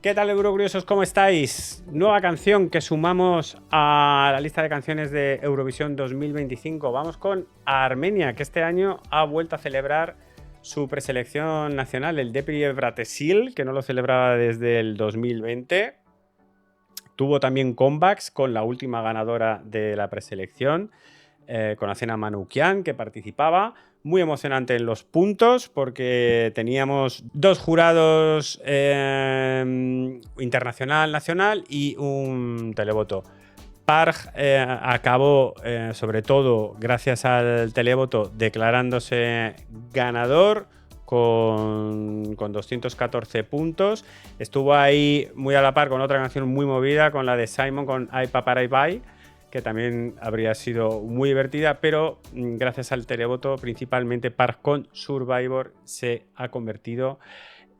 ¿Qué tal, Eurocuriosos? ¿Cómo estáis? Nueva canción que sumamos a la lista de canciones de Eurovisión 2025. Vamos con Armenia, que este año ha vuelto a celebrar su preselección nacional, el Depi Bratesil, que no lo celebraba desde el 2020. Tuvo también comebacks con la última ganadora de la preselección, con Azena Manoukian, que participaba. Muy emocionante en los puntos porque teníamos dos jurados internacional, nacional y un televoto. Parg acabó, sobre todo gracias al televoto, declarándose ganador con 214 puntos. Estuvo ahí muy a la par con otra canción muy movida, con la de Simon, con Ai Paparai Bai, que también habría sido muy divertida, pero gracias al televoto, principalmente Parg con Survivor se ha convertido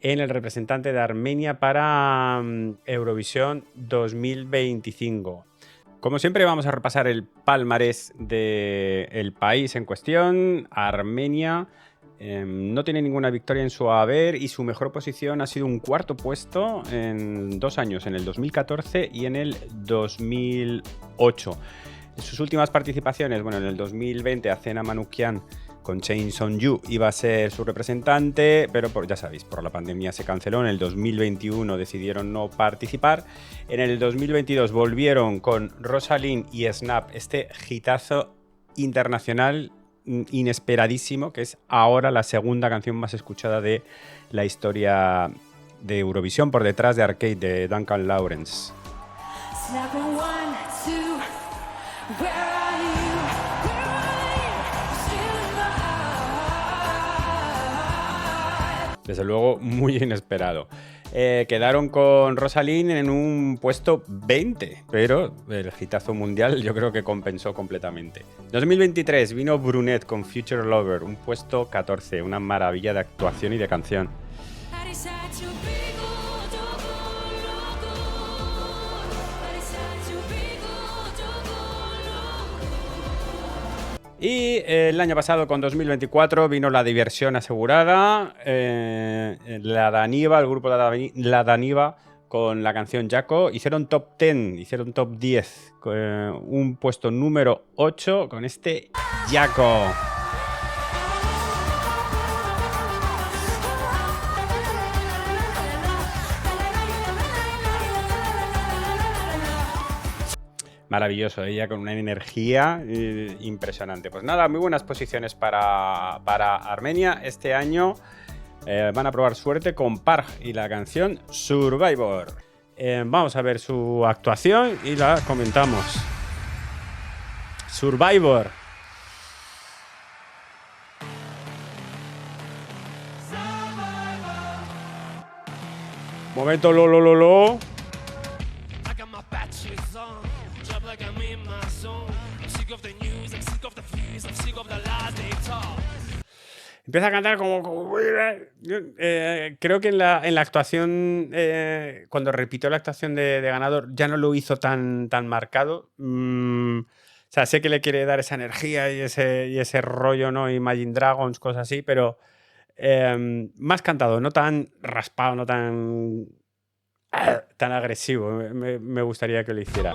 en el representante de Armenia para Eurovisión 2025. Como siempre, vamos a repasar el palmarés del país en cuestión, Armenia. No tiene ninguna victoria en su haber y su mejor posición ha sido un cuarto puesto en 2 años, en el 2014 y en el 2008. En sus últimas participaciones, bueno, en el 2020 Azena Manoukian con Chain Sonju iba a ser su representante, pero ya sabéis, por la pandemia se canceló. En el 2021 decidieron no participar. En el 2022 volvieron con Rosalind y Snap, este hitazo internacional inesperadísimo, que es ahora la segunda canción más escuchada de la historia de Eurovisión, por detrás de Arcade de Duncan Lawrence. Desde luego, muy inesperado. Quedaron con Rosalind en un puesto 20, pero el hitazo mundial yo creo que compensó completamente. 2023 vino Brunet con Future Lover, un puesto 14, una maravilla de actuación y de canción. Y el año pasado, con 2024, vino la diversión asegurada, la Daniva, el grupo de la Daniva, con la canción Jaco. Hicieron top 10, hicieron top 10, un puesto número 8 con este Jaco. Maravilloso, ella con una energía impresionante. Pues nada, muy buenas posiciones para Armenia. Este año van a probar suerte con Parg y la canción Survivor. Vamos a ver su actuación y la comentamos. Survivor. Momento lo. Empieza a cantar como creo que en la actuación, cuando repitió la actuación de ganador, ya no lo hizo tan marcado. O sea, sé que le quiere dar esa energía y ese rollo, ¿no? Imagine Dragons, cosas así, pero más cantado, no tan raspado, no tan agresivo. Me gustaría que lo hiciera.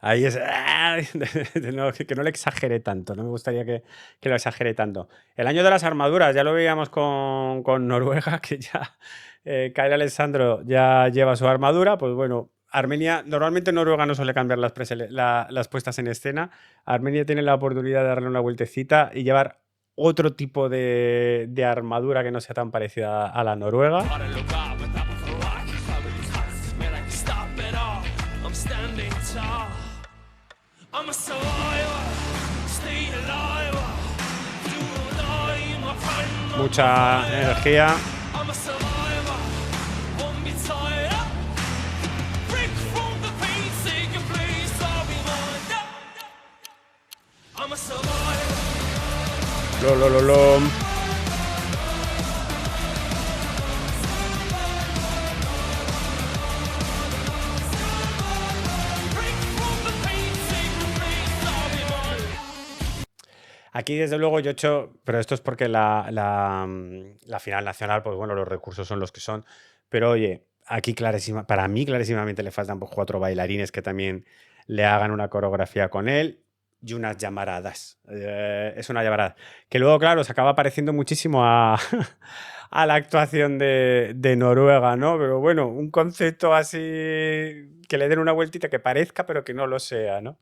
Ahí es que no le exagere tanto, no me gustaría que lo exagere tanto. El año de las armaduras, ya lo veíamos con Noruega, que ya Kyle Alessandro ya lleva su armadura. Pues bueno, Armenia, normalmente Noruega no suele cambiar las puestas en escena. Armenia tiene la oportunidad de darle una vueltecita y llevar otro tipo de armadura que no sea tan parecida a la noruega. Mucha energía. Lo. Aquí, desde luego, yo he hecho, pero esto es porque la final nacional, pues bueno, los recursos son los que son. Pero oye, aquí para mí clarísimamente le faltan pues, 4 bailarines que también le hagan una coreografía con él y unas llamaradas. Es una llamarada. Que luego, claro, se acaba pareciendo muchísimo a, a la actuación de Noruega, ¿no? Pero bueno, un concepto así que le den una vueltita que parezca, pero que no lo sea, ¿no?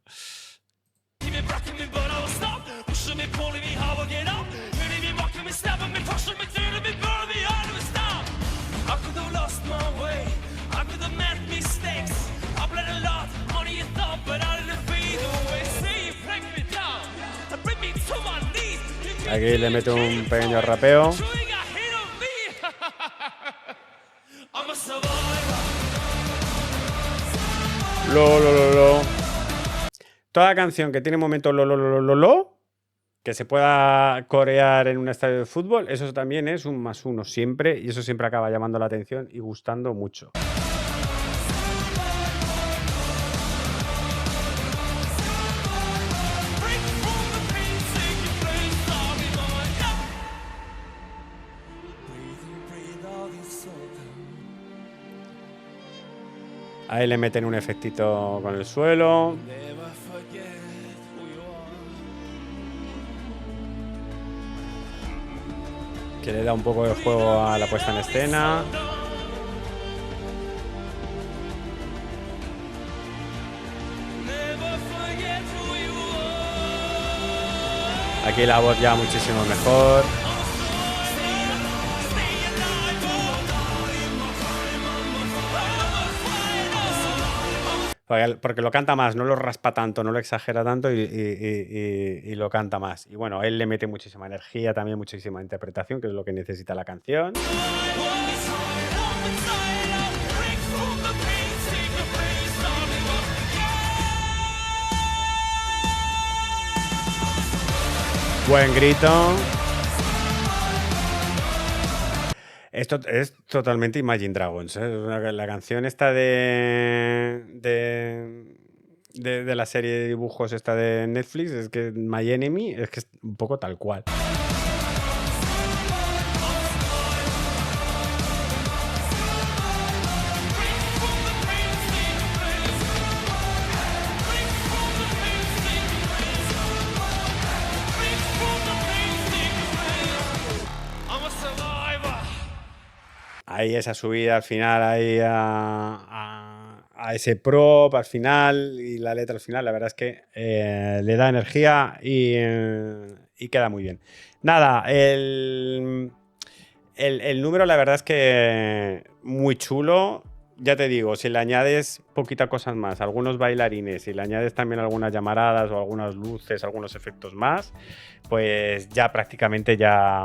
Aquí le meto un pequeño rapeo. Lo. Toda canción que tiene momentos lo, que se pueda corear en un estadio de fútbol, eso también es un +1 siempre, y eso siempre acaba llamando la atención y gustando mucho. Ahí le meten un efectito con el suelo. Que le da un poco de juego a la puesta en escena. Aquí la voz ya muchísimo mejor. Porque lo canta más, no lo raspa tanto, no lo exagera tanto y lo canta más. Y bueno, él le mete muchísima energía, también muchísima interpretación, que es lo que necesita la canción. Buen grito. Esto es totalmente Imagine Dragons, ¿eh? La canción esta de la serie de dibujos esta de Netflix, es que My Enemy es que es un poco tal cual. Ahí esa subida al final, ahí a ese prop al final y la letra al final, la verdad es que le da energía y queda muy bien. Nada, el número la verdad es que muy chulo. Ya te digo, si le añades poquitas cosas más, algunos bailarines, si le añades también algunas llamaradas o algunas luces, algunos efectos más, pues ya prácticamente ya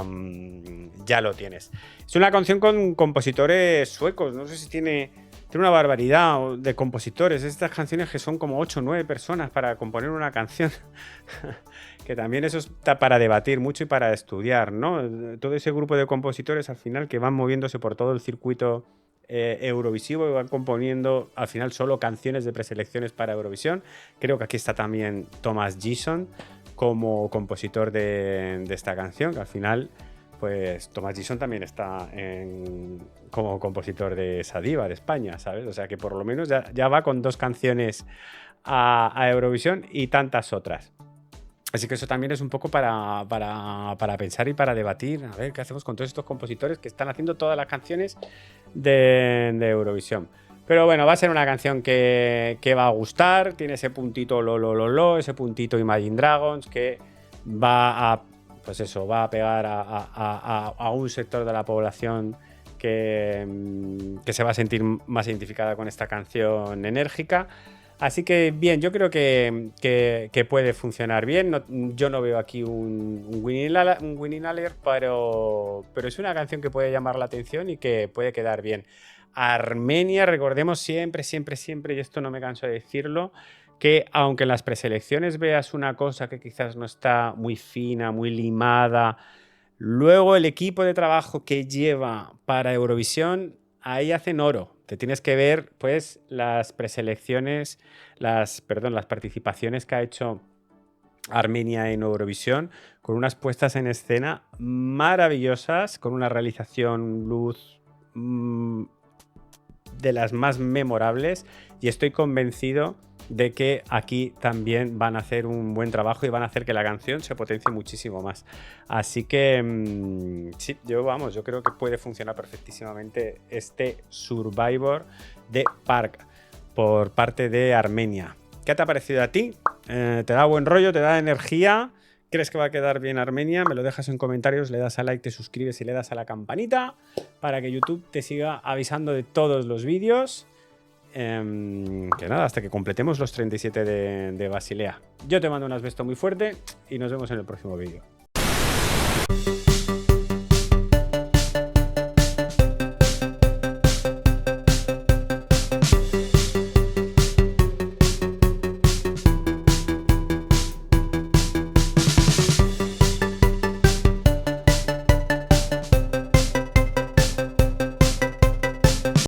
lo tienes. Es una canción con compositores suecos, no sé si tiene una barbaridad de compositores. Estas canciones que son como 8 o 9 personas para componer una canción. Que también eso está para debatir mucho y para estudiar, ¿no? Todo ese grupo de compositores al final que van moviéndose por todo el circuito eurovisivo y van componiendo al final solo canciones de preselecciones para Eurovisión. Creo que aquí está también Thomas Gison como compositor de esta canción, que al final pues Thomas Gison también está como compositor de esa diva de España, ¿sabes? O sea que por lo menos ya va con 2 canciones a Eurovisión y tantas otras. Así que eso también es un poco para pensar y para debatir, a ver qué hacemos con todos estos compositores que están haciendo todas las canciones de Eurovisión. Pero bueno, va a ser una canción que va a gustar, tiene ese puntito ese puntito Imagine Dragons que va a, pues eso, va a pegar a un sector de la población que se va a sentir más identificada con esta canción enérgica. Así que bien, yo creo que puede funcionar bien. Yo no veo aquí un winning alert, pero es una canción que puede llamar la atención y que puede quedar bien. Armenia, recordemos siempre, y esto no me canso de decirlo, que aunque en las preselecciones veas una cosa que quizás no está muy fina, muy limada, luego el equipo de trabajo que lleva para Eurovisión, ahí hacen oro. Te tienes que ver, pues, las preselecciones, las participaciones que ha hecho Armenia en Eurovisión, con unas puestas en escena maravillosas, con una realización luz de las más memorables, y estoy convencido de que aquí también van a hacer un buen trabajo y van a hacer que la canción se potencie muchísimo más. Así que sí, yo creo que puede funcionar perfectísimamente este Survivor de Park por parte de Armenia. ¿Qué te ha parecido a ti? ¿Te da buen rollo? ¿Te da energía? ¿Crees que va a quedar bien Armenia? Me lo dejas en comentarios, le das a like, te suscribes y le das a la campanita para que YouTube te siga avisando de todos los vídeos. Que nada, hasta que completemos los 37 de Basilea. Yo te mando un asbesto muy fuerte y nos vemos en el próximo vídeo.